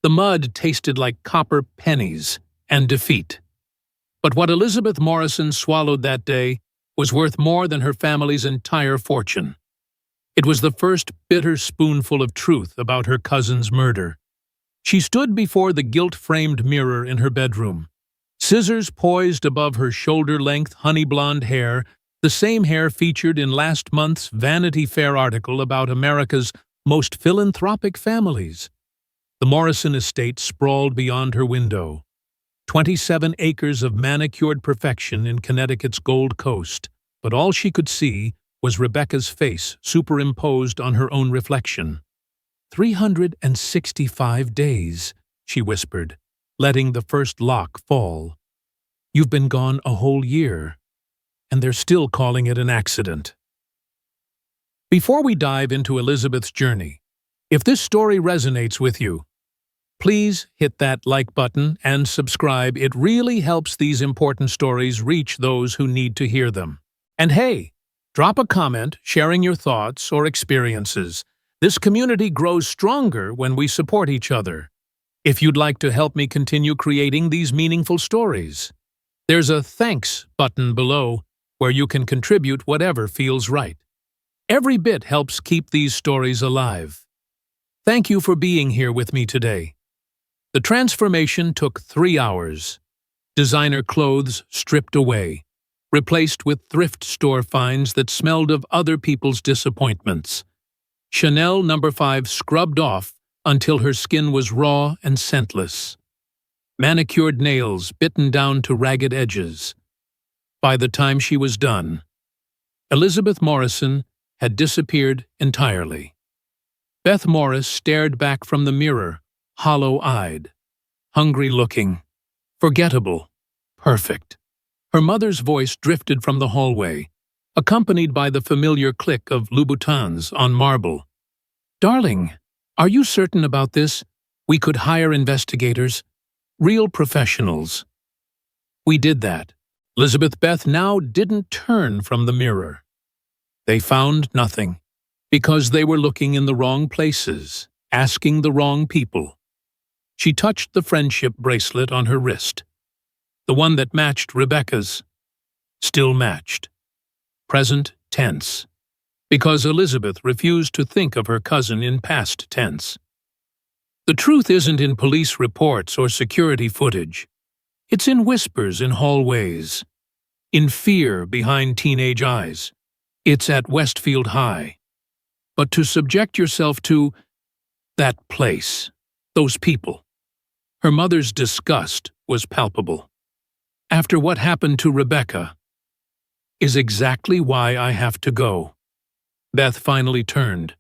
The mud tasted like copper pennies and defeat. But what Elizabeth Morrison swallowed that day was worth more than her family's entire fortune. It was the first bitter spoonful of truth about her cousin's murder. She stood before the gilt-framed mirror in her bedroom, scissors poised above her shoulder-length honey-blonde hair, the same hair featured in last month's Vanity Fair article about America's most philanthropic families. The Morrison estate sprawled beyond her window, 27 acres of manicured perfection in Connecticut's Gold Coast, but all she could see was Rebecca's face superimposed on her own reflection. 365 days, she whispered, letting the first lock fall. You've been gone a whole year, and they're still calling it an accident. Before we dive into Elizabeth's journey, if this story resonates with you, please hit that like button and subscribe. It really helps these important stories reach those who need to hear them. And hey, drop a comment sharing your thoughts or experiences. This community grows stronger when we support each other. If you'd like to help me continue creating these meaningful stories, there's a thanks button below where you can contribute whatever feels right. Every bit helps keep these stories alive. Thank you for being here with me today. The transformation took 3 hours. Designer clothes stripped away, replaced with thrift store finds that smelled of other people's disappointments. Chanel No. 5 scrubbed off until her skin was raw and scentless. Manicured nails bitten down to ragged edges. By the time she was done, Elizabeth Morrison had disappeared entirely. Beth Morris stared back from the mirror, hollow-eyed, hungry-looking, forgettable, perfect. Her mother's voice drifted from the hallway, accompanied by the familiar click of Louboutins on marble. "Darling, are you certain about this? We could hire investigators, real professionals." We did that. Elizabeth Beth now didn't turn from the mirror. They found nothing, because they were looking in the wrong places, asking the wrong people. She touched the friendship bracelet on her wrist, the one that matched Rebecca's, still matched. Present tense, because Elizabeth refused to think of her cousin in past tense. The truth isn't in police reports or security footage. It's in whispers in hallways, in fear behind teenage eyes. It's at Westfield High. But to subject yourself to that place, those people, her mother's disgust was palpable. After what happened to Rebecca, is exactly why I have to go. Beth finally turned,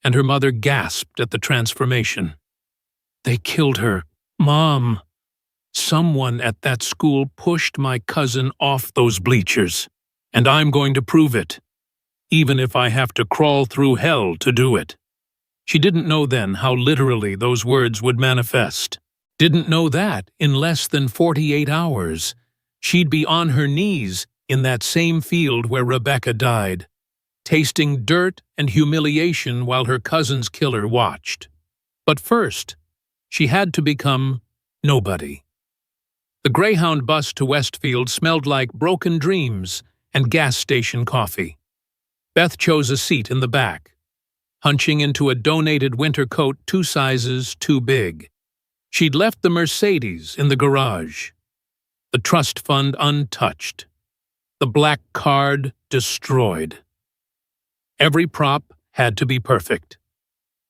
and her mother gasped at the transformation. They killed her. Mom! Someone at that school pushed my cousin off those bleachers, and I'm going to prove it, even if I have to crawl through hell to do it. She didn't know then how literally those words would manifest. Didn't know that in less than 48 hours, she'd be on her knees in that same field where Rebecca died, tasting dirt and humiliation while her cousin's killer watched. But first, she had to become nobody. The Greyhound bus to Westfield smelled like broken dreams and gas station coffee. Beth chose a seat in the back, hunching into a donated winter coat 2 sizes too big. She'd left the Mercedes in the garage, the trust fund untouched, the black card destroyed. Every prop had to be perfect.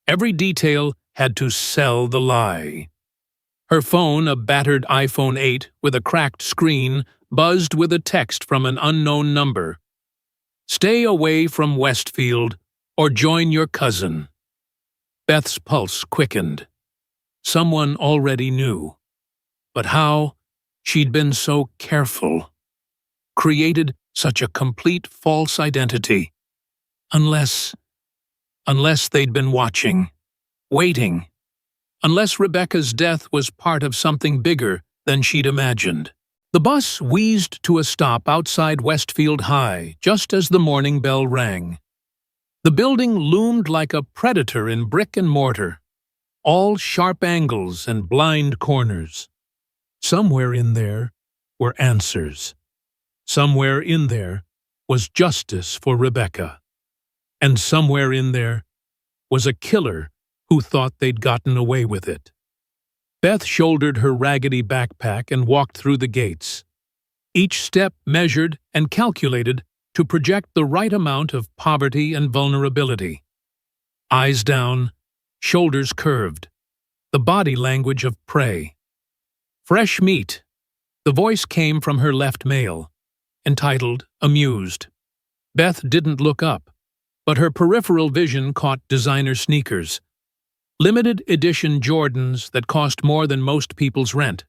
Every detail had to sell the lie. Her phone, a battered iPhone 8 with a cracked screen, buzzed with a text from an unknown number. "Stay away from Westfield or join your cousin." Beth's pulse quickened. Someone already knew. But how? She'd been so careful. Created such a complete false identity. Unless they'd been watching, waiting. Unless Rebecca's death was part of something bigger than she'd imagined. The bus wheezed to a stop outside Westfield High just as the morning bell rang. The building loomed like a predator in brick and mortar. all sharp angles and blind corners. Somewhere in there were answers. Somewhere in there was justice for Rebecca. And somewhere in there was a killer who thought they'd gotten away with it. Beth shouldered her raggedy backpack and walked through the gates. Each step measured and calculated to project the right amount of poverty and vulnerability. Eyes down, shoulders curved, the body language of prey. Fresh meat. The voice came from her left mail, entitled Amused. Beth didn't look up, but her peripheral vision caught designer sneakers, limited edition Jordans that cost more than most people's rent.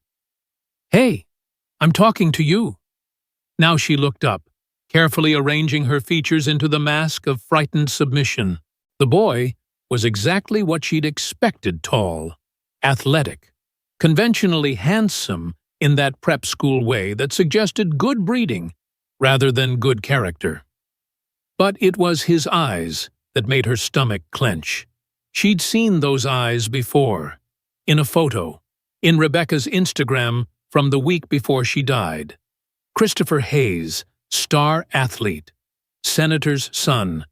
"Hey, I'm talking to you." Now she looked up, carefully arranging her features into the mask of frightened submission. The boy was exactly what she'd expected: tall, athletic, conventionally handsome in that prep school way that suggested good breeding rather than good character. But it was his eyes that made her stomach clench. She'd seen those eyes before, in a photo, in Rebecca's Instagram from the week before she died. Christopher Hayes, star athlete, senator's son,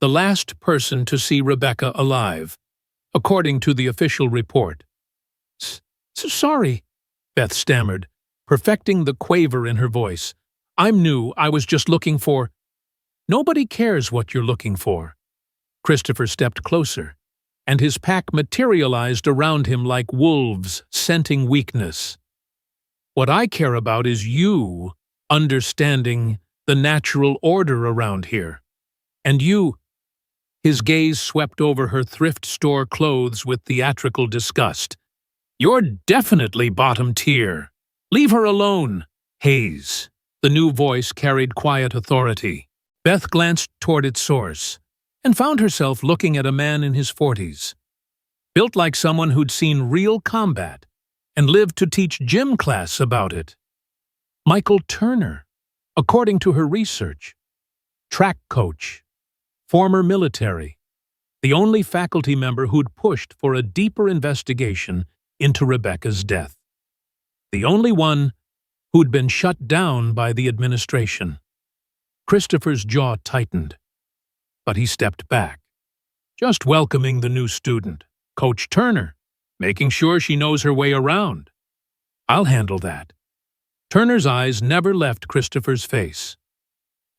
the last person to see Rebecca alive, according to the official report. "Sorry," Beth stammered, perfecting the quaver in her voice. "I'm new. I was just looking for—" "Nobody cares what you're looking for." Christopher stepped closer, and his pack materialized around him like wolves scenting weakness. "What I care about is you understanding the natural order around here. And you—" His gaze swept over her thrift store clothes with theatrical disgust. "You're definitely bottom tier. Leave her alone." "Hayes." The new voice carried quiet authority. Beth glanced toward its source and found herself looking at a man in his 40s, built like someone who'd seen real combat and lived to teach gym class about it. Michael Turner, according to her research. Track coach, former military, the only faculty member who'd pushed for a deeper investigation into Rebecca's death. The only one who'd been shut down by the administration. Christopher's jaw tightened, but he stepped back, just welcoming the new student, Coach Turner, making sure she knows her way around. "I'll handle that." Turner's eyes never left Christopher's face.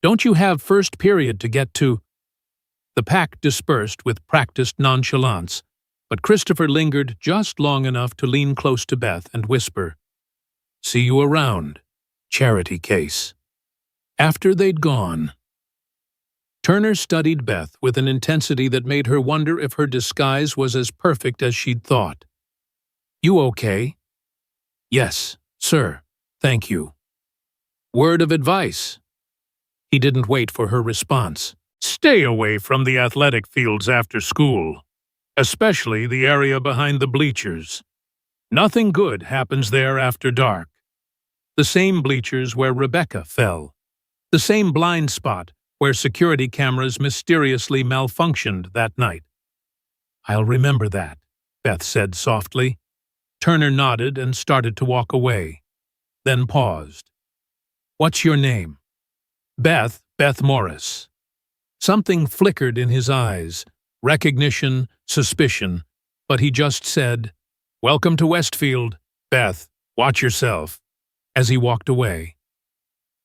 "Don't you have first period to get to?" The pack dispersed with practiced nonchalance, but Christopher lingered just long enough to lean close to Beth and whisper, "See you around, charity case." After they'd gone, Turner studied Beth with an intensity that made her wonder if her disguise was as perfect as she'd thought. "You okay?" "Yes, sir, thank you." "Word of advice?" He didn't wait for her response. "Stay away from the athletic fields after school, especially the area behind the bleachers. Nothing good happens there after dark." The same bleachers where Rebecca fell. The same blind spot where security cameras mysteriously malfunctioned that night. "I'll remember that," Beth said softly. Turner nodded and started to walk away, then paused. "What's your name?" "Beth Morris." Something flickered in his eyes, recognition, suspicion, but he just said, "Welcome to Westfield, Beth, watch yourself," as he walked away.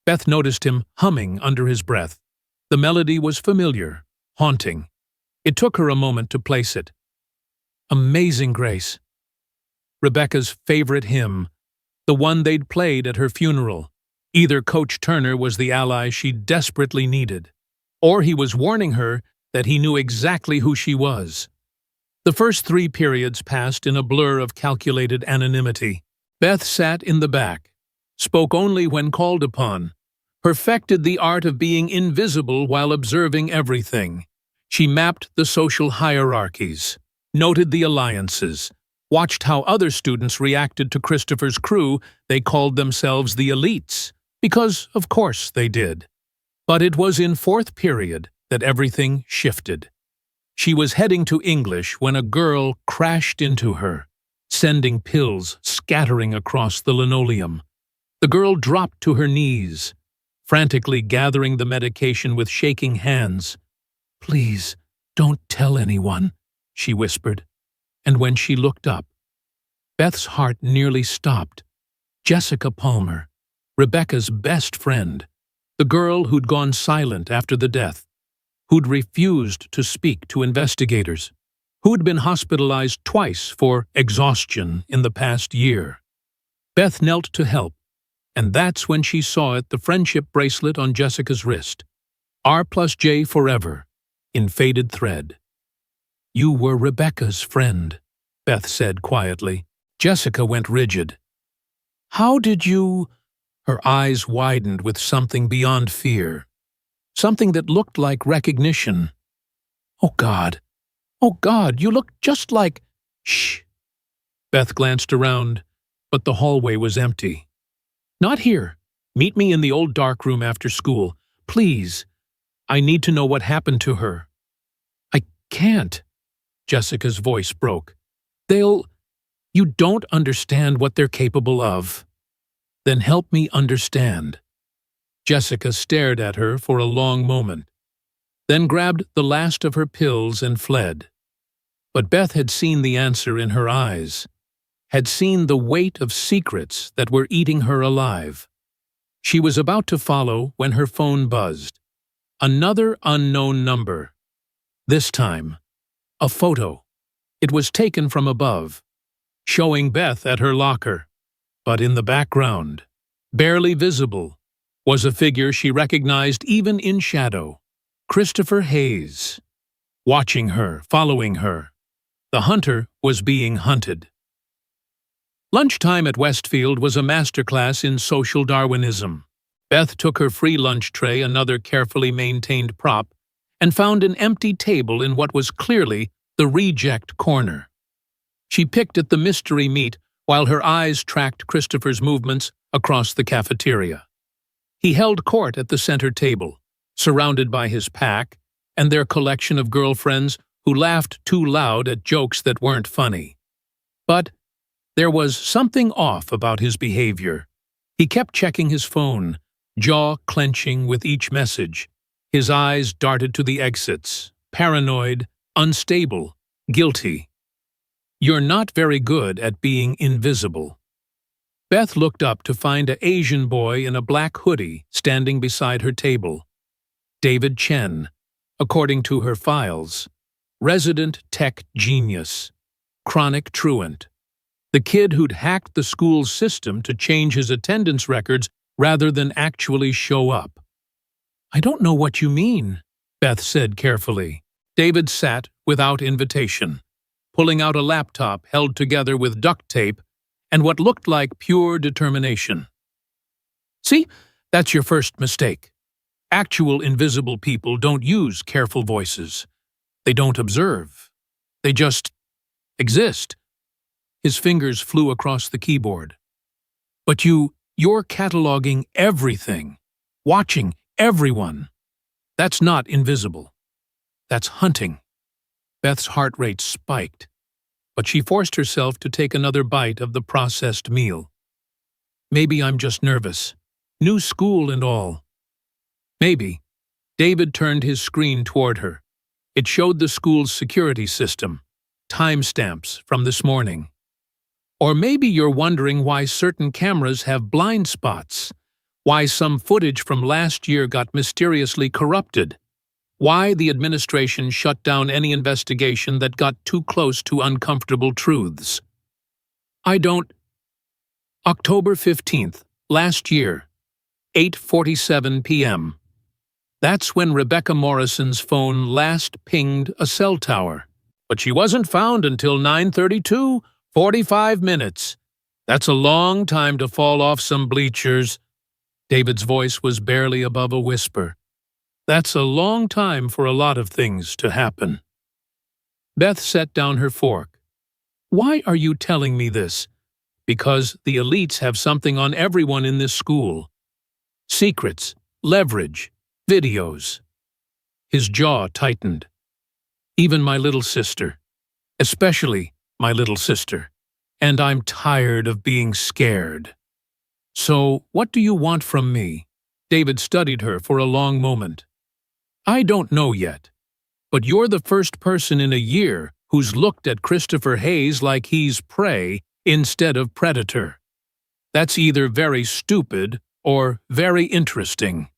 Beth noticed him humming under his breath. The melody was familiar, haunting. It took her a moment to place it. Amazing Grace. Rebecca's favorite hymn, the one they'd played at her funeral. Either Coach Turner was the ally she desperately needed, or he was warning her that he knew exactly who she was. The first 3 periods passed in a blur of calculated anonymity. Beth sat in the back, spoke only when called upon, perfected the art of being invisible while observing everything. She mapped the social hierarchies, noted the alliances, watched how other students reacted to Christopher's crew. They called themselves the elites, because of course they did. But it was in 4th period that everything shifted. She was heading to English when a girl crashed into her, sending pills scattering across the linoleum. The girl dropped to her knees, frantically gathering the medication with shaking hands. "Please, don't tell anyone," she whispered. And when she looked up, Beth's heart nearly stopped. Jessica Palmer, Rebecca's best friend, the girl who'd gone silent after the death, who'd refused to speak to investigators, who'd been hospitalized twice for exhaustion in the past year. Beth knelt to help, and that's when she saw it, the friendship bracelet on Jessica's wrist. R+J forever, in faded thread. "You were Rebecca's friend," Beth said quietly. Jessica went rigid. "How did you—" Her eyes widened with something beyond fear, something that looked like recognition. "Oh, God. Oh, God, you look just like—" "Shh." Beth glanced around, but the hallway was empty. "Not here. Meet me in the old dark room after school. Please. I need to know what happened to her." "I can't." Jessica's voice broke. You don't understand what they're capable of." "Then help me understand." Jessica stared at her for a long moment, then grabbed the last of her pills and fled. But Beth had seen the answer in her eyes, had seen the weight of secrets that were eating her alive. She was about to follow when her phone buzzed. Another unknown number. This time, a photo. It was taken from above, showing Beth at her locker. But in the background, barely visible, was a figure she recognized even in shadow. Christopher Hayes. Watching her, following her. The hunter was being hunted. Lunchtime at Westfield was a masterclass in social Darwinism. Beth took her free lunch tray, another carefully maintained prop, and found an empty table in what was clearly the reject corner. She picked at the mystery meat while her eyes tracked Christopher's movements across the cafeteria. He held court at the center table, surrounded by his pack and their collection of girlfriends who laughed too loud at jokes that weren't funny. But there was something off about his behavior. He kept checking his phone, jaw clenching with each message. His eyes darted to the exits, paranoid, unstable, guilty. "You're not very good at being invisible." Beth looked up to find an Asian boy in a black hoodie standing beside her table. David Chen, according to her files, resident tech genius, chronic truant. The kid who'd hacked the school's system to change his attendance records rather than actually show up. "I don't know what you mean," Beth said carefully. David sat without invitation, pulling out a laptop held together with duct tape and what looked like pure determination. "See, that's your first mistake. Actual invisible people don't use careful voices. They don't observe. They just exist." His fingers flew across the keyboard. "But you're cataloging everything, watching everyone. That's not invisible. That's hunting." Beth's heart rate spiked, but she forced herself to take another bite of the processed meal. "Maybe I'm just nervous. New school and all." "Maybe." David turned his screen toward her. It showed the school's security system, timestamps from this morning. "Or maybe you're wondering why certain cameras have blind spots, why some footage from last year got mysteriously corrupted, why the administration shut down any investigation that got too close to uncomfortable truths." "I don't—" October 15th, last year, 8:47 p.m. That's when Rebecca Morrison's phone last pinged a cell tower. But she wasn't found until 9:32, 45 minutes. That's a long time to fall off some bleachers. David's voice was barely above a whisper. That's a long time for a lot of things to happen. Beth set down her fork. "Why are you telling me this?" "Because the elites have something on everyone in this school. Secrets, leverage, videos." His jaw tightened. Even my little sister. Especially my little sister. And I'm tired of being scared. So, what do you want from me? David studied her for a long moment. I don't know yet. But you're the first person in a year who's looked at Christopher Hayes like he's prey instead of predator. That's either very stupid or very interesting.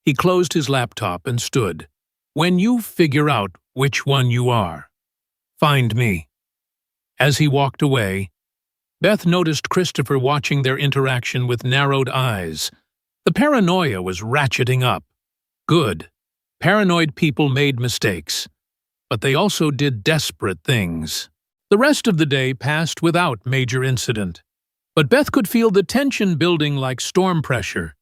He closed his laptop and stood. When you figure out which one you are, find me. As he walked away, Beth noticed Christopher watching their interaction with narrowed eyes. The paranoia was ratcheting up. Good. Paranoid people made mistakes, but they also did desperate things. The rest of the day passed without major incident, but Beth could feel the tension building like storm pressure.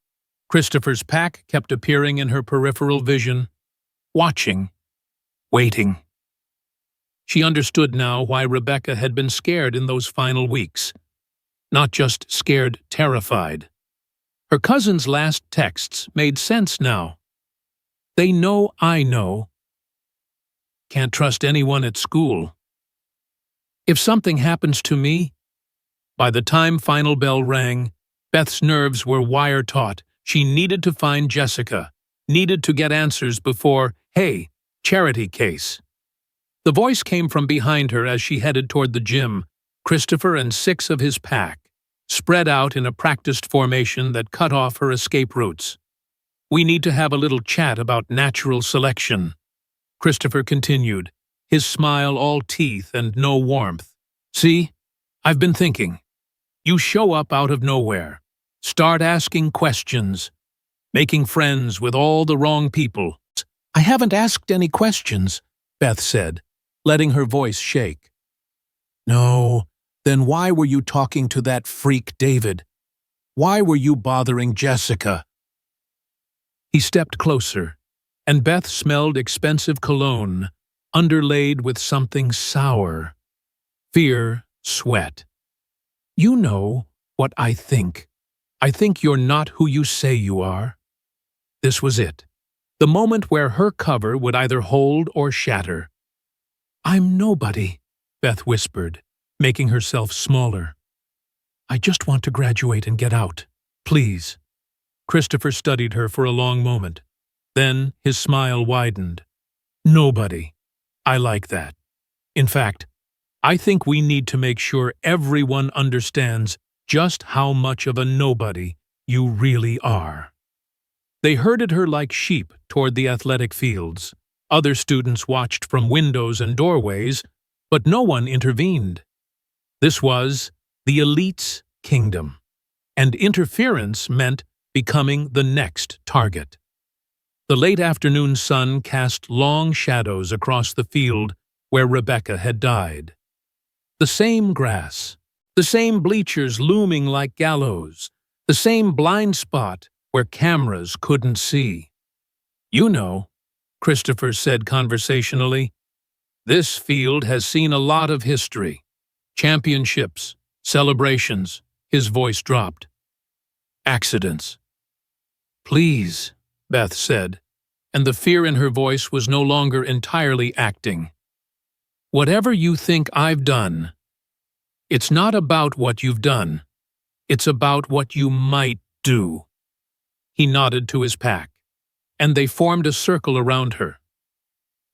Christopher's pack kept appearing in her peripheral vision, watching, waiting. She understood now why Rebecca had been scared in those final weeks. Not just scared, terrified. Her cousin's last texts made sense now. They know I know. Can't trust anyone at school. If something happens to me... By the time final bell rang, Beth's nerves were wire-taut. She needed to find Jessica, needed to get answers before, hey, charity case. The voice came from behind her as she headed toward the gym. Christopher and 6 of his pack, spread out in a practiced formation that cut off her escape routes. We need to have a little chat about natural selection. Christopher continued, his smile all teeth and no warmth. See, I've been thinking. You show up out of nowhere, start asking questions, making friends with all the wrong people. I haven't asked any questions, Beth said, letting her voice shake. No, then why were you talking to that freak David? Why were you bothering Jessica? He stepped closer, and Beth smelled expensive cologne, underlaid with something sour. Fear, sweat. You know what I think. I think you're not who you say you are. This was it. The moment where her cover would either hold or shatter. I'm nobody, Beth whispered, making herself smaller. I just want to graduate and get out. Please. Christopher studied her for a long moment. Then his smile widened. Nobody. I like that. In fact, I think we need to make sure everyone understands just how much of a nobody you really are. They herded her like sheep toward the athletic fields. Other students watched from windows and doorways, but no one intervened. This was the elite's kingdom, and interference meant becoming the next target. The late afternoon sun cast long shadows across the field where Rebecca had died. The same grass, the same bleachers looming like gallows, the same blind spot where cameras couldn't see. You know, Christopher said conversationally, this field has seen a lot of history. Championships, celebrations, his voice dropped. Accidents. Please, Beth said, and the fear in her voice was no longer entirely acting. Whatever you think I've done, it's not about what you've done. It's about what you might do. He nodded to his pack, and they formed a circle around her.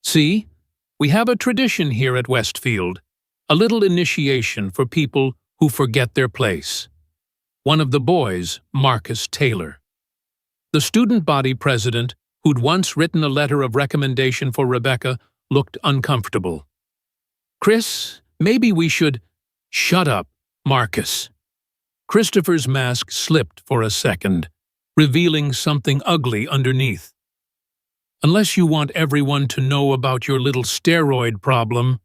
See, we have a tradition here at Westfield, a little initiation for people who forget their place. One of the boys, Marcus Taylor. The student body president, who'd once written a letter of recommendation for Rebecca, looked uncomfortable. Chris, maybe we should... Shut up, Marcus. Christopher's mask slipped for a second, revealing something ugly underneath. Unless you want everyone to know about your little steroid problem.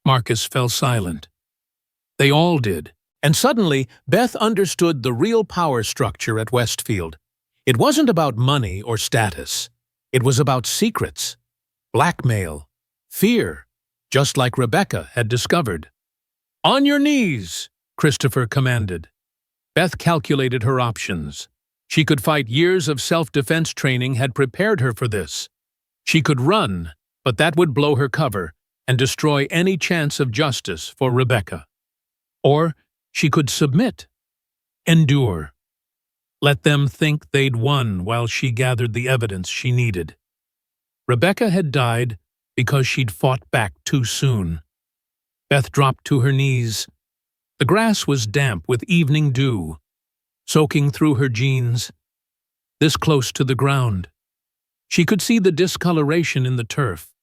Marcus fell silent. They all did, and suddenly Beth understood the real power structure at Westfield. It wasn't about money or status. It was about secrets, blackmail, fear, just like Rebecca had discovered. On your knees, Christopher commanded. Beth calculated her options. She could fight. Years of self-defense training had prepared her for this. She could run, But that would blow her cover and destroy any chance of justice for Rebecca. Or she could submit, endure. Let them think they'd won while she gathered the evidence she needed. Rebecca had died because she'd fought back too soon. Beth dropped to her knees. The grass was damp with evening dew, soaking through her jeans. This close to the ground, she could see the discoloration in the turf,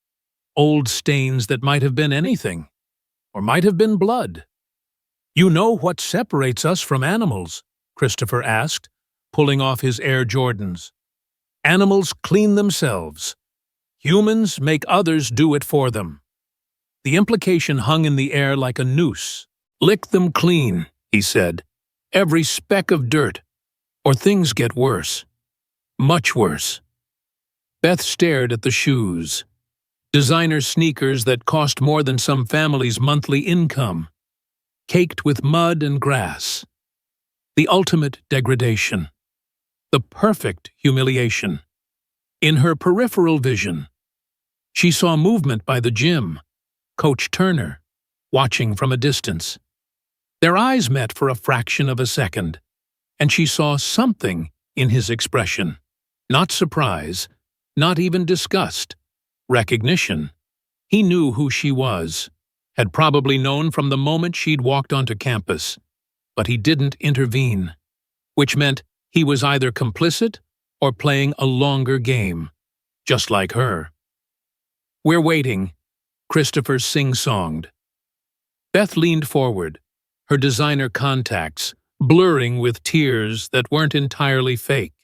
old stains that might have been anything, or might have been blood. "You know what separates us from animals?" Christopher asked, pulling off his Air Jordans. "Animals clean themselves. Humans make others do it for them." The implication hung in the air like a noose. "Lick them clean," he said. "Every speck of dirt. Or things get worse. Much worse." Beth stared at the shoes. Designer sneakers that cost more than some family's monthly income. Caked with mud and grass. The ultimate degradation. The perfect humiliation. In her peripheral vision, she saw movement by the gym, Coach Turner, watching from a distance. Their eyes met for a fraction of a second, and she saw something in his expression. Not surprise, not even disgust. Recognition. He knew who she was, had probably known from the moment she'd walked onto campus, but he didn't intervene, which meant he was either complicit or playing a longer game, just like her. "We're waiting," Christopher sing-songed. Beth leaned forward, her designer contacts blurring with tears that weren't entirely fake.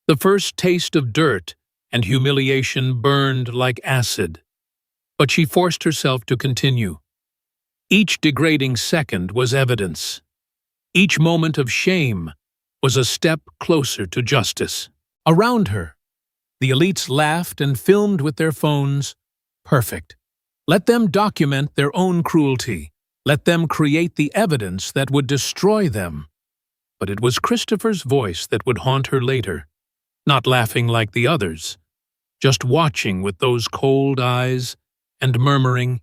The first taste of dirt and humiliation burned like acid, but she forced herself to continue. Each degrading second was evidence. Each moment of shame was a step closer to justice. Around her, the elites laughed and filmed with their phones. Perfect. Let them document their own cruelty. Let them create the evidence that would destroy them. But it was Christopher's voice that would haunt her later, not laughing like the others, just watching with those cold eyes and murmuring,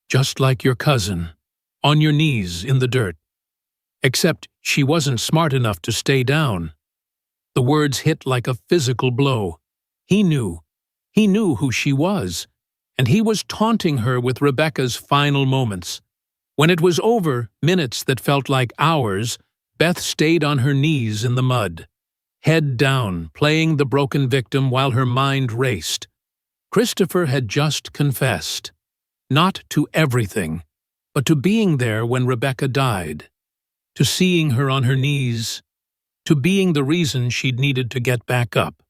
"Just like your cousin, on your knees in the dirt." Except she wasn't smart enough to stay down. The words hit like a physical blow. He knew who she was, and he was taunting her with Rebecca's final moments. When it was over, minutes that felt like hours, Beth stayed on her knees in the mud, head down, playing the broken victim while her mind raced. Christopher had just confessed, not to everything, but to being there when Rebecca died, to seeing her on her knees, to being the reason she'd needed to get back up.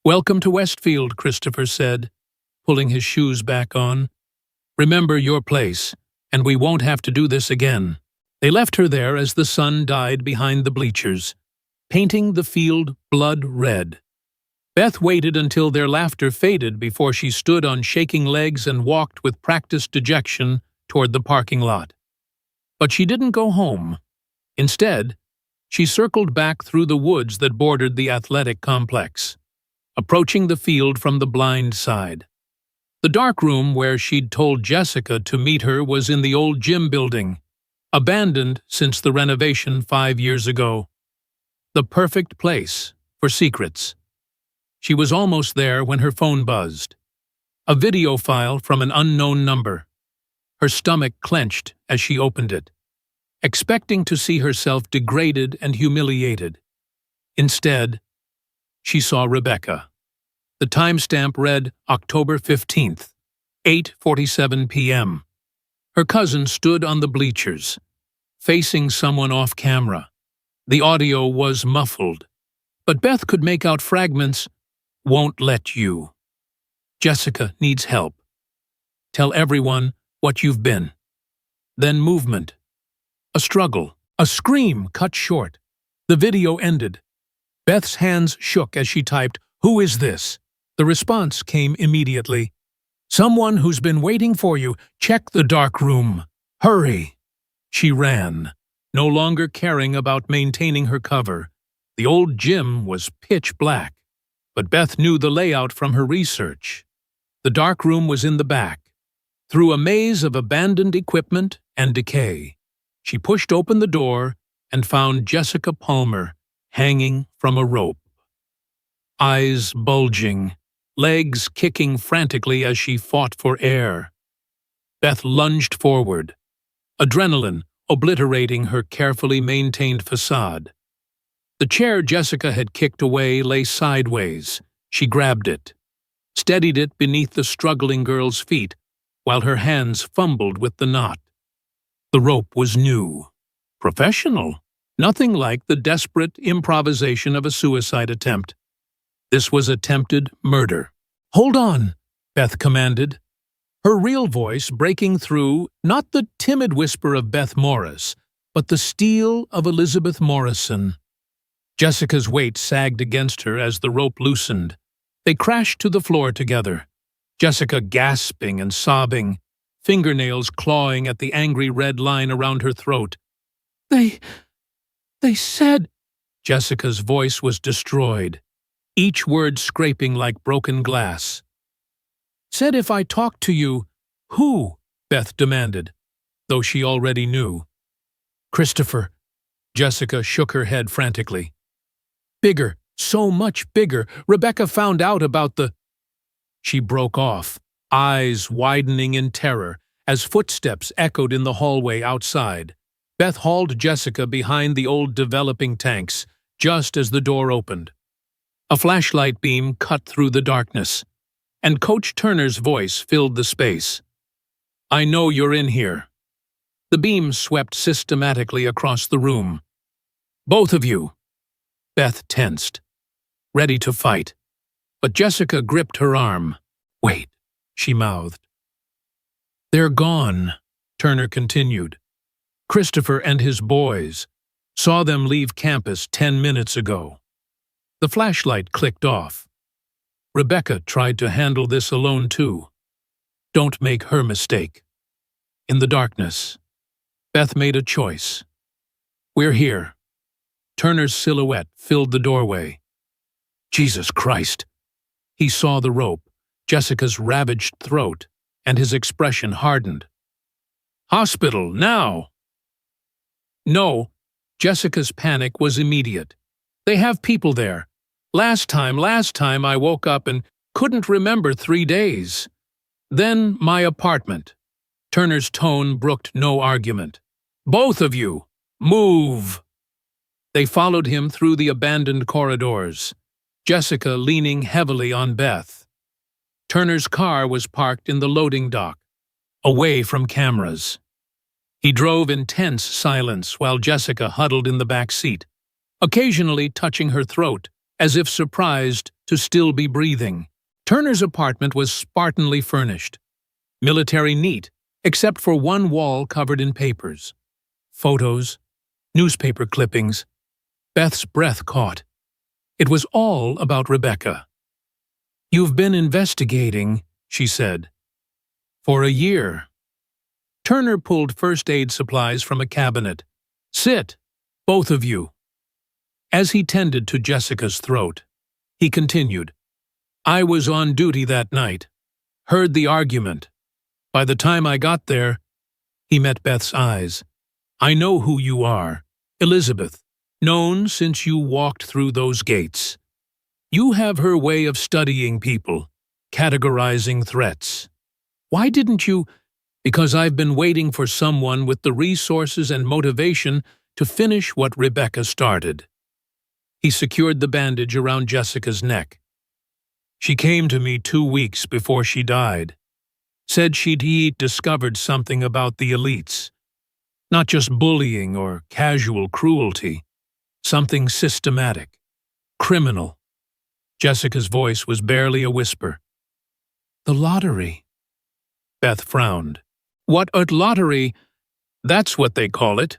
"Welcome to Westfield," Christopher said, pulling his shoes back on. "Remember your place, and we won't have to do this again." They left her there as the sun died behind the bleachers, painting the field blood red. Beth waited until their laughter faded before she stood on shaking legs and walked with practiced dejection toward the parking lot. But she didn't go home. Instead, she circled back through the woods that bordered the athletic complex, approaching the field from the blind side. The dark room where she'd told Jessica to meet her was in the old gym building, abandoned since the renovation 5 years ago. The perfect place for secrets. She was almost there when her phone buzzed. A video file from an unknown number. Her stomach clenched as she opened it, expecting to see herself degraded and humiliated. Instead, she saw Rebecca. The timestamp read October 15th, 8:47 p.m. Her cousin stood on the bleachers, facing someone off camera. The audio was muffled, but Beth could make out fragments. "Won't let you. Jessica needs help. Tell everyone what you've been." Then movement. A struggle. A scream cut short. The video ended. Beth's hands shook as she typed, "Who is this?" The response came immediately. "Someone who's been waiting for you. Check the dark room. Hurry." She ran, no longer caring about maintaining her cover. The old gym was pitch black, but Beth knew the layout from her research. The dark room was in the back. Through a maze of abandoned equipment and decay, she pushed open the door and found Jessica Palmer hanging from a rope. Eyes bulging, legs kicking frantically as she fought for air. Beth lunged forward, adrenaline obliterating her carefully maintained facade. The chair Jessica had kicked away lay sideways. She grabbed it, steadied it beneath the struggling girl's feet, while her hands fumbled with the knot. The rope was new, professional, nothing like the desperate improvisation of a suicide attempt. This was attempted murder. "Hold on," Beth commanded, her real voice breaking through not the timid whisper of Beth Morris, but the steel of Elizabeth Morrison. Jessica's weight sagged against her as the rope loosened. They crashed to the floor together, Jessica gasping and sobbing, fingernails clawing at the angry red line around her throat. They said—" Jessica's voice was destroyed, each word scraping like broken glass. "Said if I talked to you, who?" Beth demanded, though she already knew. "Christopher." Jessica shook her head frantically. "Bigger, so much bigger. Rebecca found out about the—" She broke off, eyes widening in terror as footsteps echoed in the hallway outside. Beth hauled Jessica behind the old developing tanks just as the door opened. A flashlight beam cut through the darkness, and Coach Turner's voice filled the space. "I know you're in here." The beam swept systematically across the room. "Both of you." Beth tensed, ready to fight, but Jessica gripped her arm. "Wait," she mouthed. "They're gone," Turner continued. "Christopher and his boys. Saw them leave campus 10 minutes ago." The flashlight clicked off. Rebecca tried to handle this alone too. Don't make her mistake. In the darkness, Beth made a choice. "We're here." Turner's silhouette filled the doorway. Jesus Christ! He saw the rope, Jessica's ravaged throat, and his expression hardened. "Hospital, now!" "No." Jessica's panic was immediate. "They have people there. Last time I woke up and couldn't remember 3 days. Then my apartment." Turner's tone brooked no argument. "Both of you, move!" They followed him through the abandoned corridors, Jessica leaning heavily on Beth. Turner's car was parked in the loading dock, away from cameras. He drove in tense silence while Jessica huddled in the back seat, occasionally touching her throat, as if surprised to still be breathing. Turner's apartment was spartanly furnished, military neat, except for one wall covered in papers. Photos, newspaper clippings. Beth's breath caught. It was all about Rebecca. "You've been investigating," she said. "For a year." Turner pulled first aid supplies from a cabinet. "Sit, both of you." As he tended to Jessica's throat, he continued, "I was on duty that night. Heard the argument. By the time I got there," he met Beth's eyes, "I know who you are, Elizabeth, known since you walked through those gates. You have her way of studying people, categorizing threats. Why didn't you—" "Because I've been waiting for someone with the resources and motivation to finish what Rebecca started." He secured the bandage around Jessica's neck. "She came to me 2 weeks before she died. Said she'd discovered something about the elites. Not just bullying or casual cruelty. Something systematic. Criminal." Jessica's voice was barely a whisper. "The lottery." Beth frowned. "What a lottery? That's what they call it."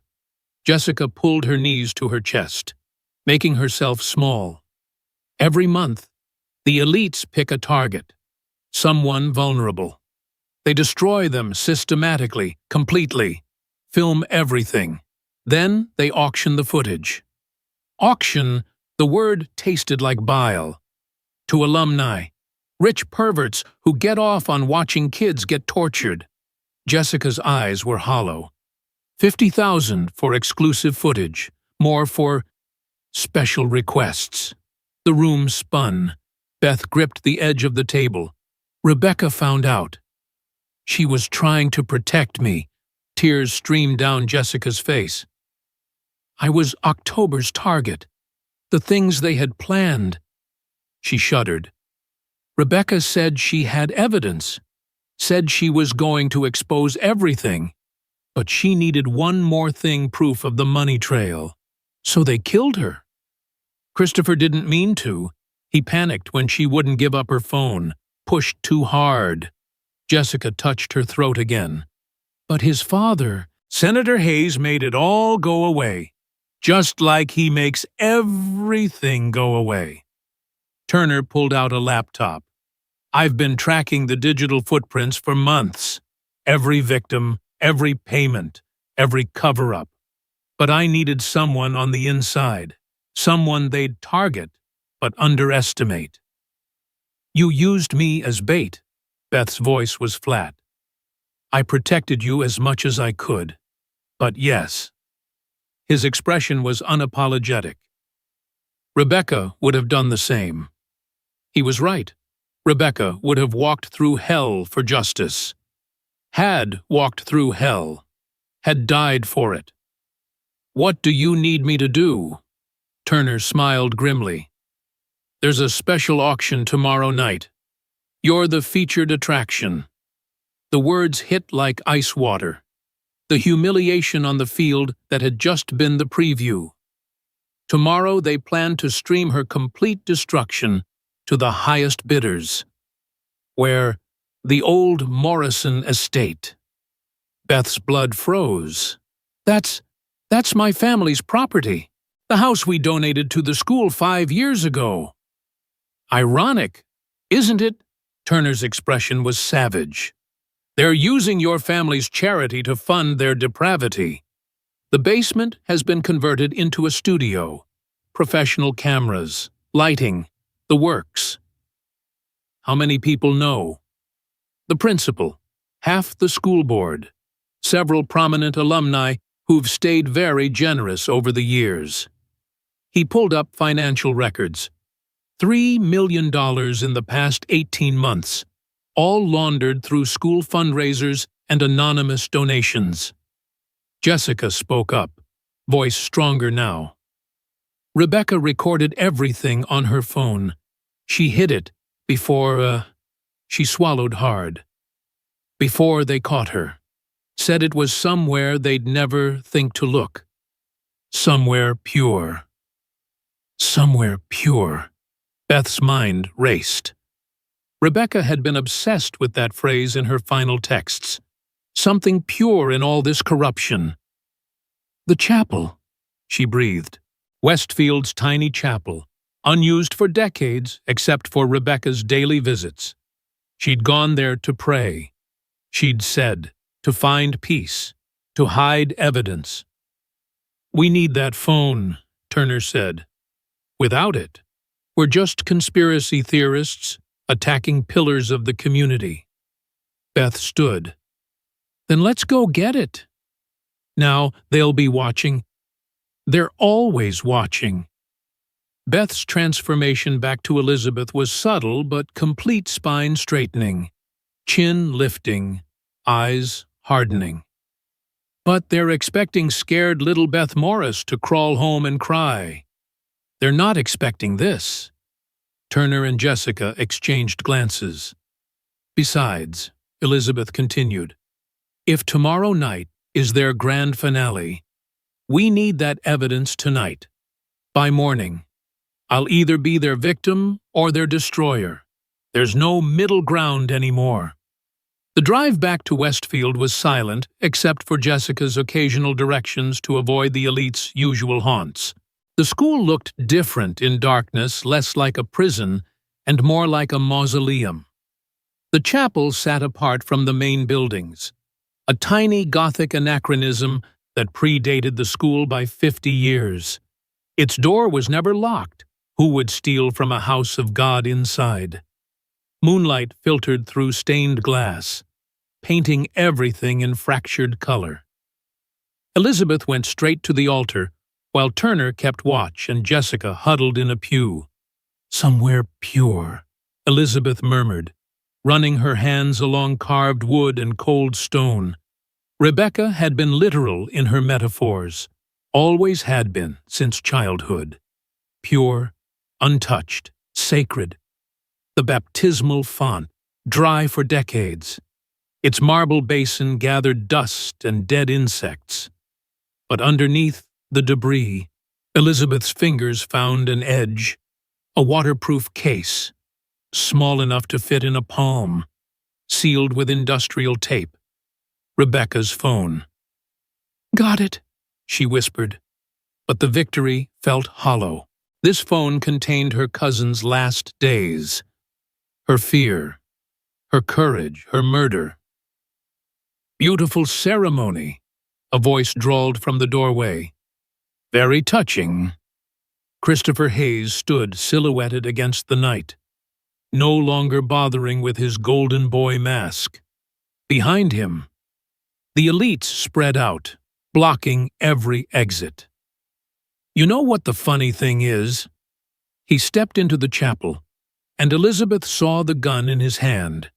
Jessica pulled her knees to her chest, making herself small. "Every month, the elites pick a target, someone vulnerable. They destroy them systematically, completely, film everything. Then they auction the footage. Auction, the word tasted like bile. To alumni, Rich perverts who get off on watching kids get tortured. Jessica's eyes were hollow. 50,000 for exclusive footage, more for special requests. The room spun. Beth gripped the edge of the table. Rebecca found out. She was trying to protect me. Tears streamed down Jessica's face. I was October's target. The things they had planned. She shuddered. Rebecca said she had evidence, said she was going to expose everything, but she needed one more thing, proof of the money trail. So they killed her. Christopher didn't mean to. He panicked when she wouldn't give up her phone, pushed too hard. Jessica touched her throat again. But his father, Senator Hayes, made it all go away, just like he makes everything go away. Turner pulled out a laptop. I've been tracking the digital footprints for months. Every victim, every payment, every cover-up. But I needed someone on the inside, someone they'd target, but underestimate. You used me as bait. Beth's voice was flat. I protected you as much as I could. But yes. His expression was unapologetic. Rebecca would have done the same. He was right. Rebecca would have walked through hell for justice. Had walked through hell. Had died for it. What do you need me to do? Turner smiled grimly. There's a special auction tomorrow night. You're the featured attraction. The words hit like ice water. The humiliation on the field that had just been the preview. Tomorrow they plan to stream her complete destruction to the highest bidders. Where? The old Morrison estate. Beth's blood froze. That's my family's property. The house we donated to the school 5 years ago. Ironic, isn't it? Turner's expression was savage. They're using your family's charity to fund their depravity. The basement has been converted into a studio. Professional cameras, lighting, the works. How many people know? The principal, half the school board, several prominent alumni who've stayed very generous over the years. He pulled up financial records. $3 million in the past 18 months, all laundered through school fundraisers and anonymous donations. Jessica spoke up, voice stronger now. Rebecca recorded everything on her phone. She hid it before, she swallowed hard. Before they caught her. Said it was somewhere they'd never think to look. Somewhere pure. Somewhere pure. Beth's mind raced. Rebecca had been obsessed with that phrase in her final texts. Something pure in all this corruption. The chapel, she breathed. Westfield's tiny chapel, unused for decades except for Rebecca's daily visits. She'd gone there to pray. She'd said, to find peace, to hide evidence. We need that phone, Turner said. Without it, we're just conspiracy theorists attacking pillars of the community. Beth stood. Then let's go get it. Now they'll be watching. They're always watching. Beth's transformation back to Elizabeth was subtle but complete, spine straightening, chin lifting, eyes hardening. But they're expecting scared little Beth Morris to crawl home and cry. They're not expecting this. Turner and Jessica exchanged glances. Besides, Elizabeth continued, if tomorrow night is their grand finale, we need that evidence tonight. By morning, I'll either be their victim or their destroyer. There's no middle ground anymore. The drive back to Westfield was silent except for Jessica's occasional directions to avoid the elite's usual haunts. The school looked different in darkness, less like a prison and more like a mausoleum. The chapel sat apart from the main buildings, a tiny Gothic anachronism that predated the school by 50 years. Its door was never locked. Who would steal from a house of God inside? Moonlight filtered through stained glass, painting everything in fractured color. Elizabeth went straight to the altar, while Turner kept watch and Jessica huddled in a pew. "Somewhere pure," Elizabeth murmured, running her hands along carved wood and cold stone. Rebecca had been literal in her metaphors, always had been since childhood. Pure, untouched, sacred. The baptismal font, dry for decades. Its marble basin gathered dust and dead insects. But underneath the debris, Elizabeth's fingers found an edge, a waterproof case, small enough to fit in a palm, sealed with industrial tape. Rebecca's phone. "Got it," she whispered, but the victory felt hollow. This phone contained her cousin's last days, her fear, her courage, her murder. "Beautiful ceremony," a voice drawled from the doorway. "Very touching." Christopher Hayes stood silhouetted against the night, no longer bothering with his golden boy mask. Behind him, the elites spread out, blocking every exit. "You know what the funny thing is?" He stepped into the chapel, and Elizabeth saw the gun in his hand.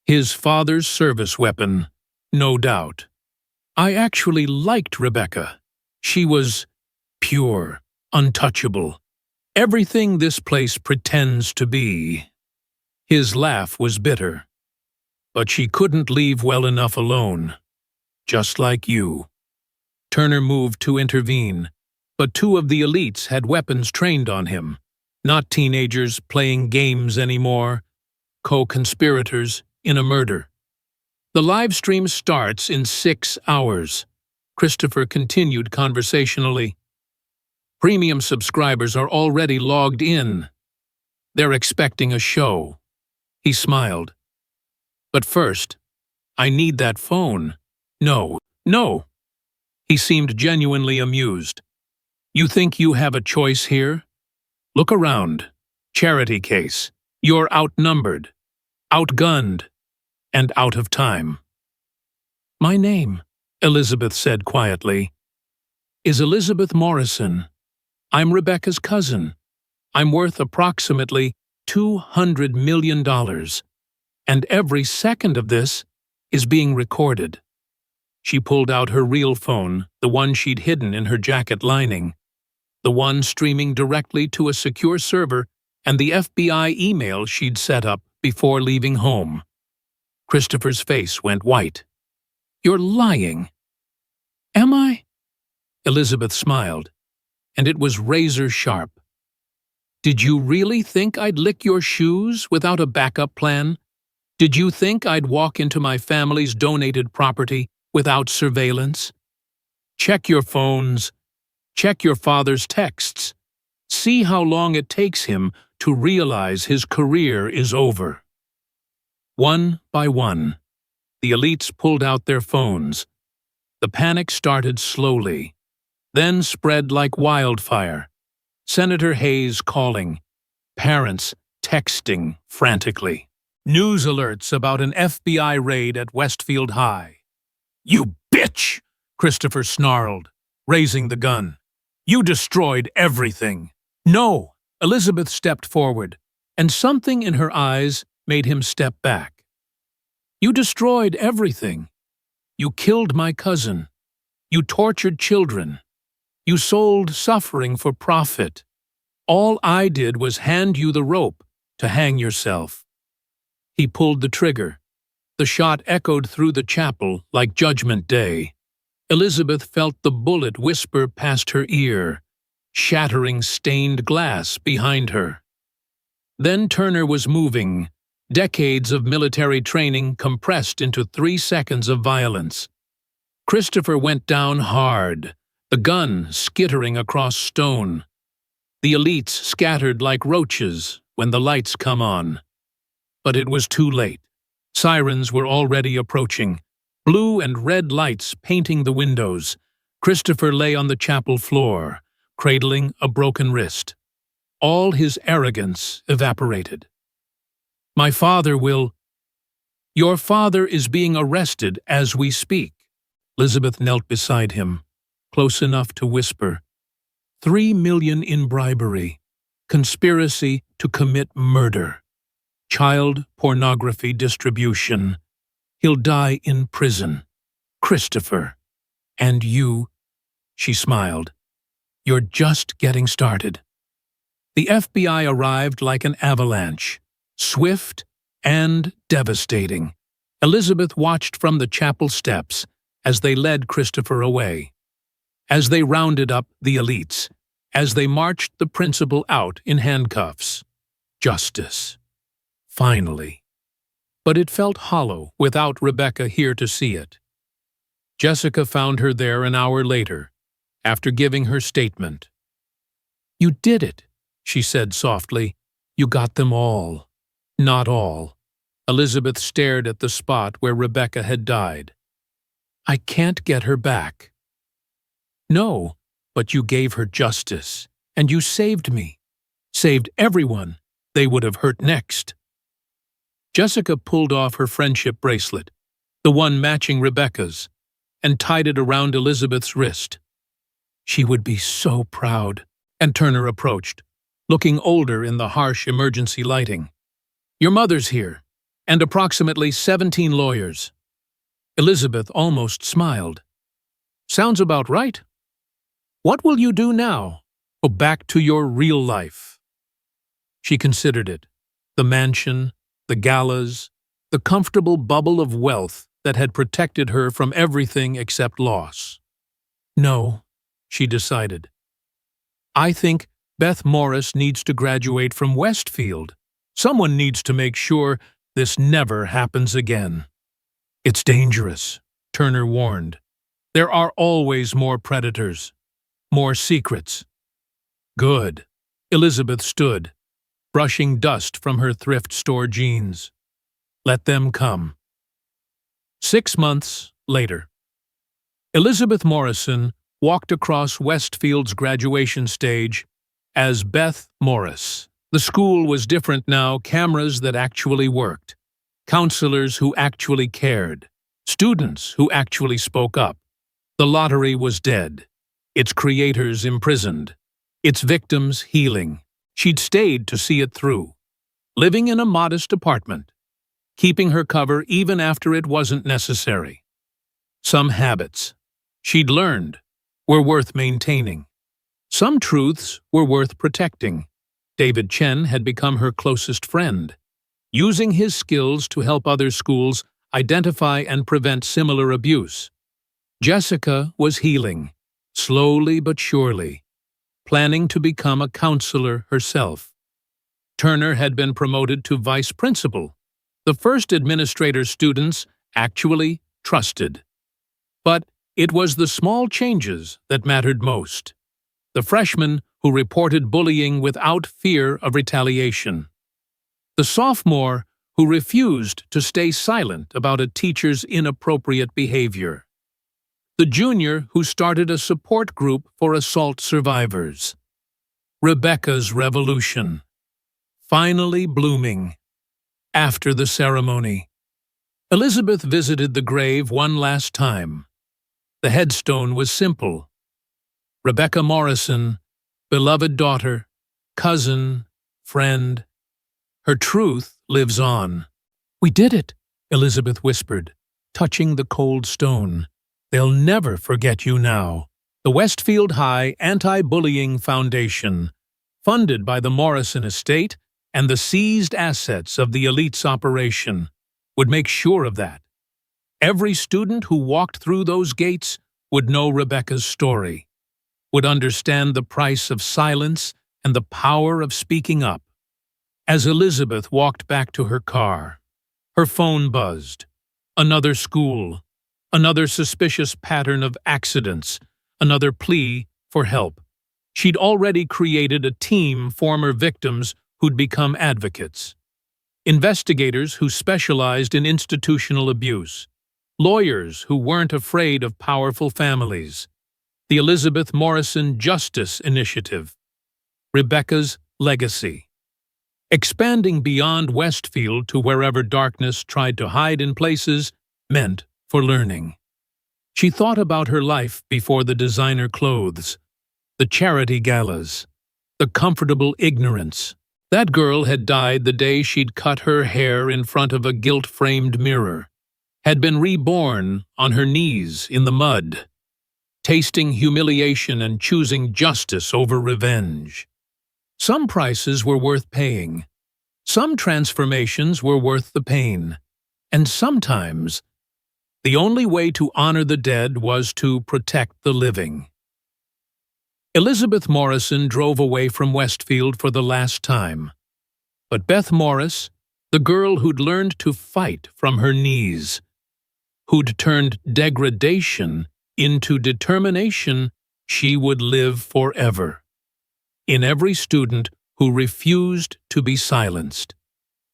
His father's service weapon, no doubt. I actually liked Rebecca. She was pure, untouchable. Everything this place pretends to be. His laugh was bitter. But she couldn't leave well enough alone. Just like you. Turner moved to intervene, but two of the elites had weapons trained on him. Not teenagers playing games anymore, co-conspirators in a murder. "The live stream starts in 6 hours," Christopher continued conversationally. "Premium subscribers are already logged in. They're expecting a show." He smiled. "But first, I need that phone." "No, no." He seemed genuinely amused. "You think you have a choice here? Look around. Charity case. You're outnumbered, outgunned, and out of time." "My name," Elizabeth said quietly, "is Elizabeth Morrison. I'm Rebecca's cousin. I'm worth approximately $200 million, and every second of this is being recorded." She pulled out her real phone, the one she'd hidden in her jacket lining, the one streaming directly to a secure server and the FBI email she'd set up before leaving home. Christopher's face went white. "You're lying." "Am I?" Elizabeth smiled, and it was razor sharp. "Did you really think I'd lick your shoes without a backup plan? Did you think I'd walk into my family's donated property without surveillance? Check your phones. Check your father's texts. See how long it takes him to realize his career is over." One by one, the elites pulled out their phones. The panic started slowly, then spread like wildfire. Senator Hayes calling, parents texting frantically. News alerts about an FBI raid at Westfield High. "You bitch!" Christopher snarled, raising the gun. "You destroyed everything." "No!" Elizabeth stepped forward, and something in her eyes made him step back. "You destroyed everything. You killed my cousin. You tortured children. You sold suffering for profit. All I did was hand you the rope to hang yourself." He pulled the trigger. The shot echoed through the chapel like Judgment Day. Elizabeth felt the bullet whisper past her ear, shattering stained glass behind her. Then Turner was moving, decades of military training compressed into 3 seconds of violence. Christopher went down hard, the gun skittering across stone. The elites scattered like roaches when the lights come on. But it was too late. Sirens were already approaching, blue and red lights painting the windows. Christopher lay on the chapel floor, cradling a broken wrist. All his arrogance evaporated. My father will— Your father is being arrested as we speak. Elizabeth knelt beside him, close enough to whisper, "3 million in bribery, conspiracy to commit murder, child pornography distribution. He'll die in prison. Christopher. And you," she smiled, "you're just getting started." The FBI arrived like an avalanche, swift and devastating. Elizabeth watched from the chapel steps as they led Christopher away, as they rounded up the elites, as they marched the principal out in handcuffs. Justice. Finally. But it felt hollow without Rebecca here to see it. Jessica found her there an hour later, after giving her statement. "You did it," she said softly. "You got them all." "Not all." Elizabeth stared at the spot where Rebecca had died. "I can't get her back." "No, but you gave her justice, and you saved me. Saved everyone they would have hurt next." Jessica pulled off her friendship bracelet, the one matching Rebecca's, and tied it around Elizabeth's wrist. She would be so proud. And Turner approached, looking older in the harsh emergency lighting. "Your mother's here, and approximately 17 lawyers." Elizabeth almost smiled. "Sounds about right. What will you do now? Go back to your real life." She considered it. The mansion, the galas, the comfortable bubble of wealth that had protected her from everything except loss. "No," she decided. "I think Beth Morris needs to graduate from Westfield. Someone needs to make sure this never happens again." "It's dangerous," Turner warned. "There are always more predators, more secrets." "Good." Elizabeth stood, brushing dust from her thrift store jeans. "Let them come." 6 months later, Elizabeth Morrison walked across Westfield's graduation stage as Beth Morris. The school was different now, cameras that actually worked, counselors who actually cared, students who actually spoke up. The lottery was dead, its creators imprisoned, its victims healing. She'd stayed to see it through, living in a modest apartment, keeping her cover even after it wasn't necessary. Some habits she'd learned were worth maintaining. Some truths were worth protecting. David Chen had become her closest friend, using his skills to help other schools identify and prevent similar abuse. Jessica was healing, slowly but surely, planning to become a counselor herself. Turner had been promoted to vice principal, the first administrator students actually trusted. But it was the small changes that mattered most. The freshman who reported bullying without fear of retaliation. The sophomore who refused to stay silent about a teacher's inappropriate behavior. The junior who started a support group for assault survivors. Rebecca's revolution. Finally blooming. After the ceremony, Elizabeth visited the grave one last time. The headstone was simple. Rebecca Morrison, beloved daughter, cousin, friend. Her truth lives on. "We did it," Elizabeth whispered, touching the cold stone. "They'll never forget you now." The Westfield High Anti-Bullying Foundation, funded by the Morrison estate and the seized assets of the elite's operation, would make sure of that. Every student who walked through those gates would know Rebecca's story, would understand the price of silence and the power of speaking up. As Elizabeth walked back to her car, her phone buzzed. Another school, another suspicious pattern of accidents, another plea for help. She'd already created a team of former victims who'd become advocates. Investigators who specialized in institutional abuse. Lawyers who weren't afraid of powerful families. The Elizabeth Morrison Justice Initiative. Rebecca's legacy. Expanding beyond Westfield to wherever darkness tried to hide in places meant for learning. She thought about her life before the designer clothes, the charity galas, the comfortable ignorance. That girl had died the day she'd cut her hair in front of a gilt-framed mirror, had been reborn on her knees in the mud, tasting humiliation and choosing justice over revenge. Some prices were worth paying, some transformations were worth the pain, and sometimes the only way to honor the dead was to protect the living. Elizabeth Morrison drove away from Westfield for the last time, but Beth Morris, the girl who'd learned to fight from her knees, who'd turned degradation into determination, she would live forever. In every student who refused to be silenced,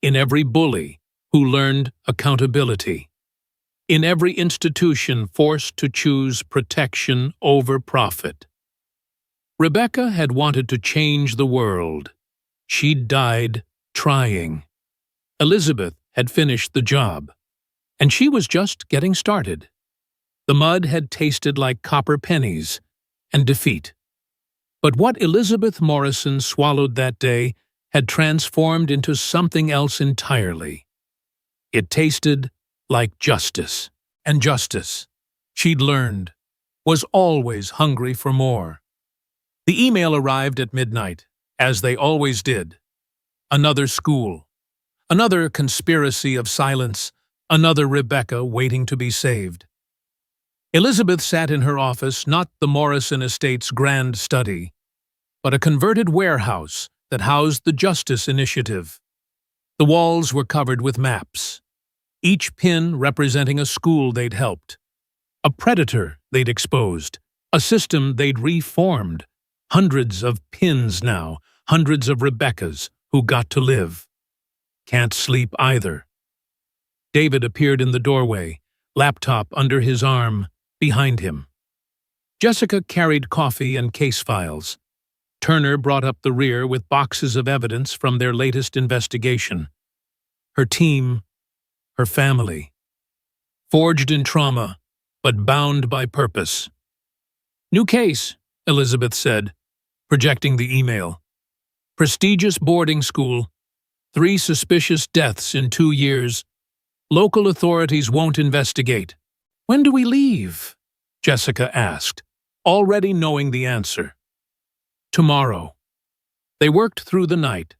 in every bully who learned accountability, in every institution forced to choose protection over profit. Rebecca had wanted to change the world. She'd died trying. Elizabeth had finished the job, and she was just getting started. The mud had tasted like copper pennies and defeat. But what Elizabeth Morrison swallowed that day had transformed into something else entirely. It tasted like justice, and justice, she'd learned, was always hungry for more. The email arrived at midnight, as they always did. Another school, another conspiracy of silence, another Rebecca waiting to be saved. Elizabeth sat in her office, not the Morrison estate's grand study, but a converted warehouse that housed the Justice Initiative. The walls were covered with maps, each pin representing a school they'd helped, a predator they'd exposed, a system they'd reformed. Hundreds of pins now, hundreds of Rebeccas who got to live. Can't sleep either. David appeared in the doorway, laptop under his arm, behind him. Jessica carried coffee and case files. Turner brought up the rear with boxes of evidence from their latest investigation. Her team, her family. Forged in trauma, but bound by purpose. "New case," Elizabeth said, projecting the email. "Prestigious boarding school. 3 suspicious deaths in 2 years. Local authorities won't investigate." "When do we leave?" Jessica asked, already knowing the answer. "Tomorrow." They worked through the night,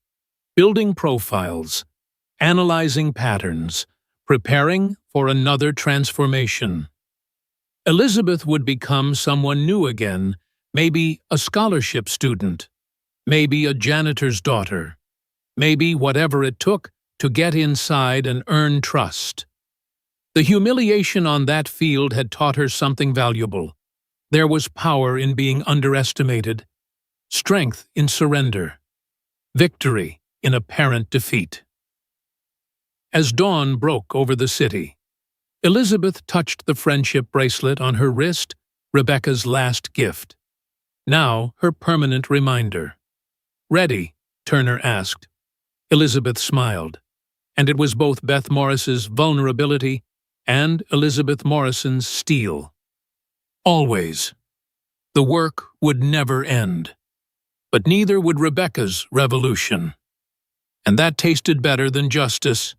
building profiles, analyzing patterns, preparing for another transformation. Elizabeth would become someone new again, maybe a scholarship student, maybe a janitor's daughter, maybe whatever it took to get inside and earn trust. The humiliation on that field had taught her something valuable. There was power in being underestimated, strength in surrender, victory in apparent defeat. As dawn broke over the city, Elizabeth touched the friendship bracelet on her wrist, Rebecca's last gift. Now her permanent reminder. "Ready?" Turner asked. Elizabeth smiled, and it was both Beth Morris's vulnerability and Elizabeth Morrison's steel. Always. The work would never end. But neither would Rebecca's revolution. And that tasted better than justice.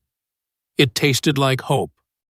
It tasted like hope.